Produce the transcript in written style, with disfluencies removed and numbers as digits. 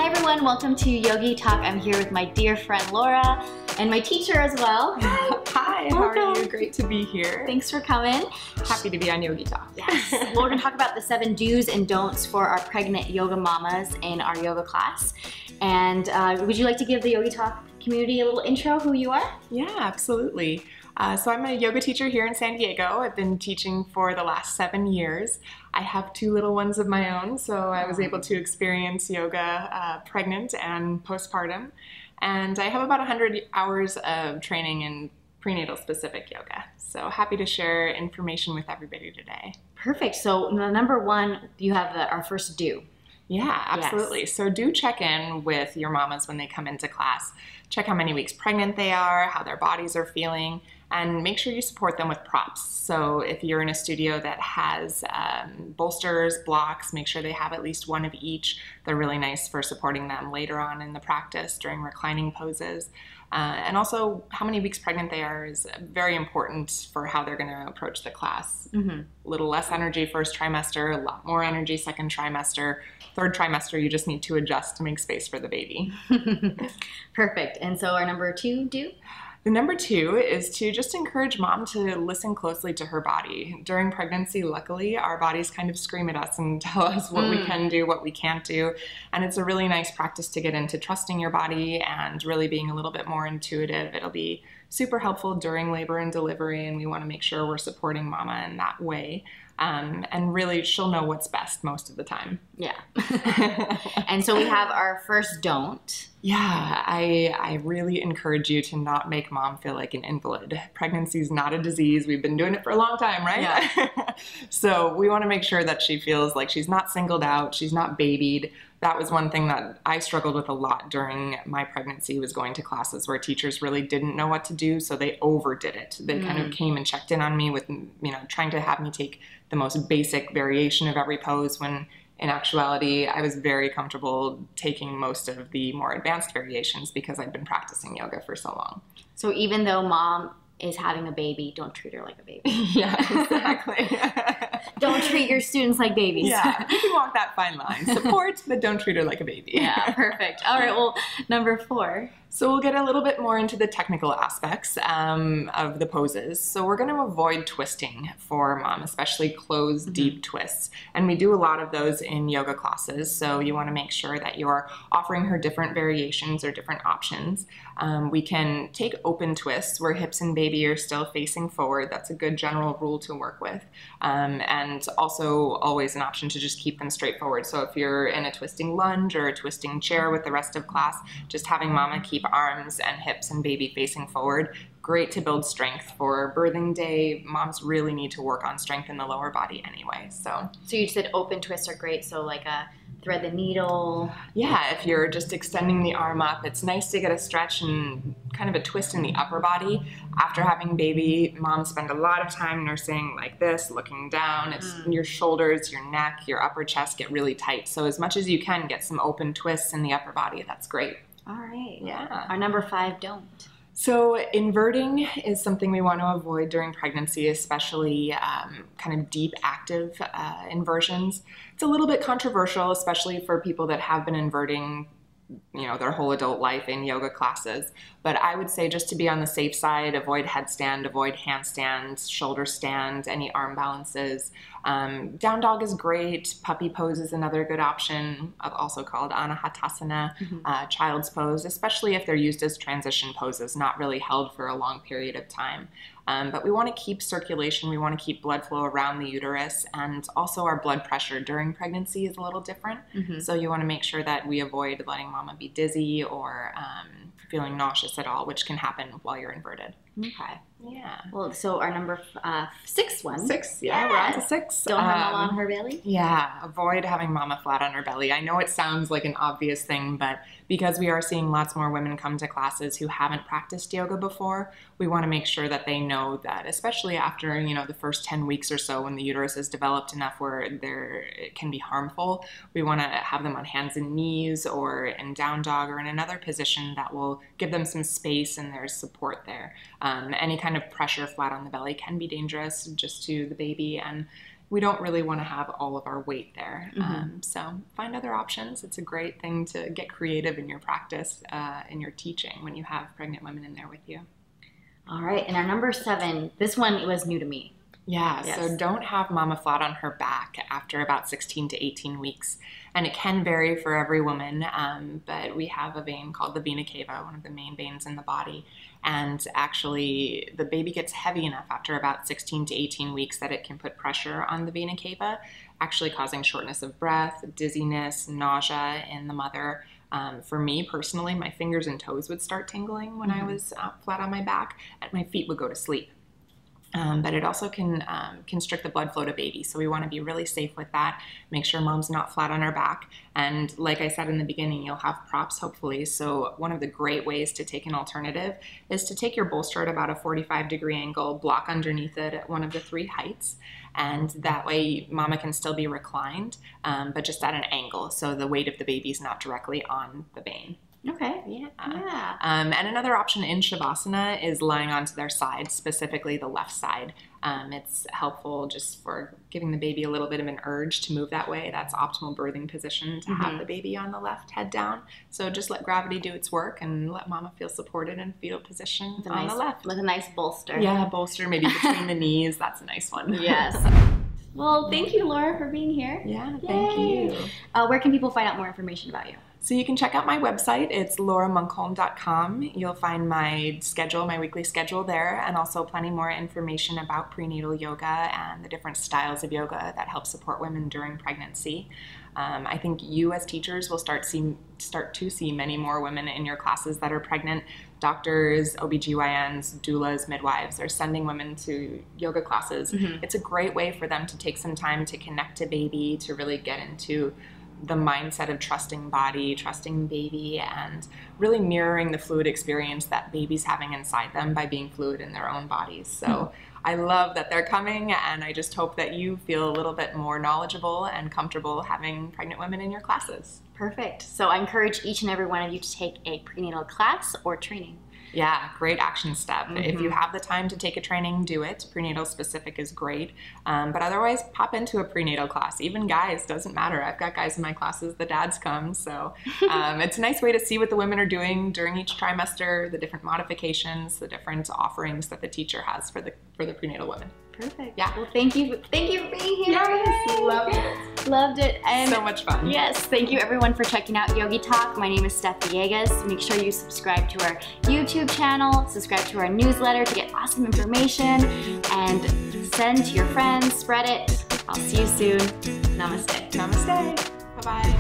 everyone, welcome to Yogi Talk. I'm here with my dear friend Laura and my teacher as well. Hi, how are you? Great to be here. Thanks for coming. Happy to be on Yogi Talk. Yes. Well, we're going to talk about the 7 do's and don'ts for our pregnant yoga mamas in our yoga class. And would you like to give the Yogi Talk community a little intro, who you are? Yeah, absolutely. So I'm a yoga teacher here in San Diego. I've been teaching for the last 7 years. I have 2 little ones of my own, so I was able to experience yoga pregnant and postpartum. And I have about 100 hours of training in prenatal specific yoga. So happy to share information with everybody today. Perfect. So number 1, you have our first do. Yeah, absolutely. Yes. So do check in with your mamas when they come into class. Check how many weeks pregnant they are, how their bodies are feeling, and make sure you support them with props. So if you're in a studio that has bolsters, blocks, make sure they have at least one of each. They're really nice for supporting them later on in the practice during reclining poses. And also how many weeks pregnant they are is very important for how they're going to approach the class. A little less energy first trimester, a lot more energy second trimester. Third trimester, you just need to adjust to make space for the baby. Perfect. And so our number 2 do? The number 2 is to just encourage mom to listen closely to her body. During pregnancy, luckily, our bodies kind of scream at us and tell us what we can do, what we can't do. And it's a really nice practice to get into trusting your body and really being a little bit more intuitive. It'll be super helpful during labor and delivery, and we want to make sure we're supporting mama in that way. And really, she'll know what's best most of the time. Yeah. And so we have our first don't. Yeah, I really encourage you to not make mom feel like an invalid. Pregnancy is not a disease. We've been doing it for a long time, right? Yeah. So we want to make sure that she feels like she's not singled out, she's not babied. That was one thing that I struggled with a lot during my pregnancy, was going to classes where teachers really didn't know what to do, so they overdid it. They kind of came and checked in on me with, trying to have me take the most basic variation of every pose, when in actuality, I was very comfortable taking most of the more advanced variations because I'd been practicing yoga for so long. So even though mom is having a baby, don't treat her like a baby. Yeah, exactly. Don't treat your students like babies. Yeah, you can walk that fine line. Support, but don't treat her like a baby. Yeah, perfect. All right, well, number 4. So we'll get a little bit more into the technical aspects of the poses. So we're going to avoid twisting for mom, especially closed, deep twists. And we do a lot of those in yoga classes. So you want to make sure that you're offering her different variations or different options. We can take open twists where hips and baby are still facing forward. That's a good general rule to work with. And also always an option to just keep them straight forward. So if you're in a twisting lunge or a twisting chair with the rest of class, just having mama keep arms and hips and baby facing forward. Great to build strength for birthing day. Moms really need to work on strength in the lower body anyway. So you said open twists are great, so like a thread the needle. Yeah, if you're just extending the arm up, it's nice to get a stretch and kind of a twist in the upper body. After having baby, moms spend a lot of time nursing like this, looking down. It's your shoulders, your neck, your upper chest get really tight. So as much as you can, get some open twists in the upper body. That's great. All right. Yeah. Our number 5 don't. So inverting is something we want to avoid during pregnancy, especially kind of deep active inversions. It's a little bit controversial, especially for people that have been inverting their whole adult life in yoga classes. But I would say, just to be on the safe side, avoid headstand, avoid handstand, shoulder stand, any arm balances. Down dog is great. Puppy pose is another good option, also called anahatasana, child's pose, especially if they're used as transition poses, not really held for a long period of time. But we want to keep circulation, we want to keep blood flow around the uterus, and also our blood pressure during pregnancy is a little different. So you want to make sure that we avoid letting mama be dizzy or feeling nauseous at all, which can happen while you're inverted. Okay. Yeah. Well, so our number 6 one. 6, yeah, we're on to 6. Don't have mama on her belly? Yeah, avoid having mama flat on her belly. I know it sounds like an obvious thing, but because we are seeing lots more women come to classes who haven't practiced yoga before, we want to make sure that they know that, especially after, the first 10 weeks or so, when the uterus is developed enough where it can be harmful, we want to have them on hands and knees or in down dog or in another position that will give them some space and there's support there. Any kind of pressure flat on the belly can be dangerous just to the baby, and we don't really want to have all of our weight there. So find other options. It's a great thing to get creative in your practice, in your teaching when you have pregnant women in there with you. All right, and our number 7, this one was new to me. Yeah, so don't have mama flat on her back after about 16 to 18 weeks. And it can vary for every woman, but we have a vein called the vena cava, one of the main veins in the body. And actually, the baby gets heavy enough after about 16 to 18 weeks that it can put pressure on the vena cava, actually causing shortness of breath, dizziness, nausea in the mother. For me personally, my fingers and toes would start tingling when I was flat on my back, and my feet would go to sleep. But it also can constrict the blood flow to baby. So we want to be really safe with that. Make sure mom's not flat on her back. And like I said in the beginning, you'll have props hopefully. So one of the great ways to take an alternative is to take your bolster at about a 45-degree angle, block underneath it at one of the 3 heights. And that way mama can still be reclined, but just at an angle. So the weight of the baby's not directly on the vein. Okay. Yeah. And another option in Shavasana is lying onto their side, specifically the left side. It's helpful just for giving the baby a little bit of an urge to move that way. That's optimal birthing position to have the baby on the left, head down. So just let gravity do its work and let mama feel supported in fetal position on the left. With a nice bolster. Yeah, bolster maybe between the knees. That's a nice one. Yes. Well, thank you, Laura, for being here. Yeah, thank you. Where can people find out more information about you? So you can check out my website. It's lauramunkholm.com. You'll find my schedule, my weekly schedule there, and also plenty more information about prenatal yoga and the different styles of yoga that help support women during pregnancy. I think you as teachers will start to see many more women in your classes that are pregnant. Doctors, OBGYNs, doulas, midwives are sending women to yoga classes. It's a great way for them to take some time to connect to baby, to really get into the mindset of trusting body, trusting baby, and really mirroring the fluid experience that baby's having inside them by being fluid in their own bodies. So I love that they're coming, and I just hope that you feel a little bit more knowledgeable and comfortable having pregnant women in your classes. Perfect. So I encourage each and every one of you to take a prenatal class or training. Yeah, great action step. If you have the time to take a training, do it. Prenatal specific is great. But otherwise, pop into a prenatal class. Even guys, doesn't matter. I've got guys in my classes, the dads come. So it's a nice way to see what the women are doing during each trimester, the different modifications, the different offerings that the teacher has for the prenatal women. Perfect. Yeah. Well, thank you for being here. Yes, loved it. Loved it. And so much fun. Yes, thank you everyone for checking out Yogi Talk. My name is Steph Villegas. Make sure you subscribe to our YouTube channel, subscribe to our newsletter to get awesome information, and send to your friends, spread it. I'll see you soon. Namaste. Namaste. Bye-bye.